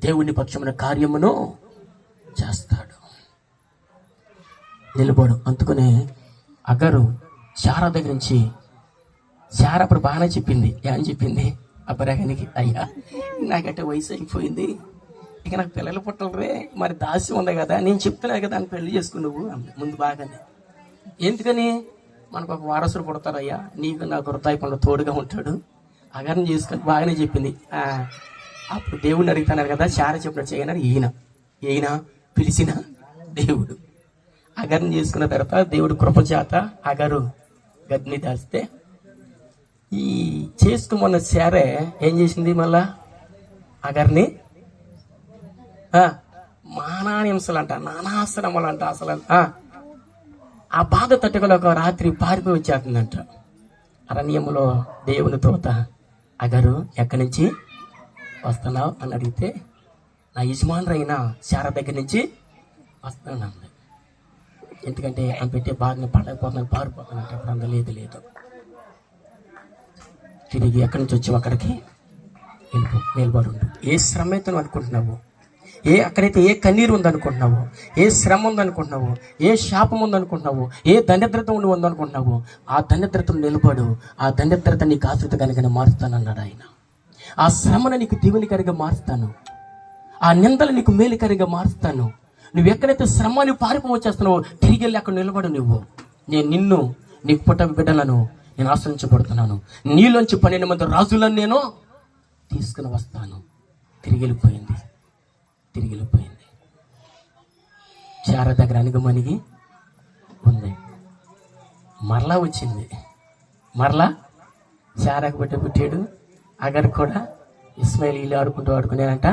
దేవుని పక్షమున కార్యమును చేస్తాడు. నిలబడు. అందుకనే అగరు శారా దగ్గర నుంచి, శారా అప్పుడు బాగానే చెప్పింది. ఏమని చెప్పింది అబ్రాహానికి? అయ్యా, నాకంటే వయసు అయిపోయింది, ఇక నాకు పిల్లలు పుట్టలరే, మరి దాస్యం ఉంది కదా, నేను చెప్తున్నా కదా అని పెళ్లి చేసుకుని నువ్వు ముందు బాగానే. ఎందుకని? మనకు ఒక వారసుడు పుడతారయ్యా, నీకు నాకు వృద్ధాప్యంలో తోడుగా ఉంటాడు, అగర్ని చేసుకొని బాగానే చెప్పింది. అప్పుడు దేవుడిని అడుగుతున్నారు కదా, శారా చెప్పినట్టు చేయనని ఈయన పిలిచిన దేవుడు. అగర్ని చేసుకున్న తర్వాత దేవుడు కృపచేత అగరు గర్భిణి దాస్తే, ఈ చేసుకున్న శారే ఏం చేసింది? మళ్ళా అగర్ని మానాహింసలంట, నానాశ్రమాలంట, అసలు ఆ బాధ తట్టుకోలేక రాత్రి పారిపోయి వచ్చేస్తుందంట. అరణ్యంలో దేవుని తోత అగరు ఎక్కడి నుంచి వస్తున్నావు అని అడిగితే, నా యజమానురైన శారా దగ్గర నుంచి వస్తాను. ఎందుకంటే ఆమె పెట్టే బాధని పడకపోతున్నాను, పారిపోతానంటే అప్పుడు అంత లేదు. తిరిగి ఎక్కడి నుంచి వచ్చావు అక్కడికి నిలబడి ఉండు. ఏ శ్రమ అయితే నువ్వు అనుకుంటున్నావు, అక్కడైతే ఏ కన్నీరు ఉందనుకుంటున్నావు, ఏ శ్రమ ఉందనుకుంటున్నావు, ఏ శాపం ఉందనుకుంటున్నావు, ఏ దరిద్రత ఉందనుకుంటున్నావు, ఆ దరిద్రతను నిలబడు. ఆ దరిద్రత నీకు ఆశ్రితకరంగా మారుస్తానన్నాడు ఆయన. ఆ శ్రమను నీకు దీవెనకరంగా మారుస్తాను, ఆ నిందలు నీకు మేలుకరంగా మారుస్తాను. నువ్వు ఎక్కడైతే శ్రమని పారిపోవచ్చేస్తున్నావో తిరిగి వెళ్ళి అక్కడ నిలబడు. నేను నీకు పుట్ట బిడ్డలను నేను ఆశ్రయించబడుతున్నాను, నీలోంచి 12 మంది రాజులను నేను తీసుకుని వస్తాను. తిరిగి వెళ్ళిపోయింది. శారా దగ్గర అనుగమనిగి ఉంది. మరలా వచ్చింది. మరలా శారాకు పుట్టాడు. అగర్ కూడా ఇస్మాయిల్ ఇల్లు ఆడుకుంటూ ఆడుకునేనంట.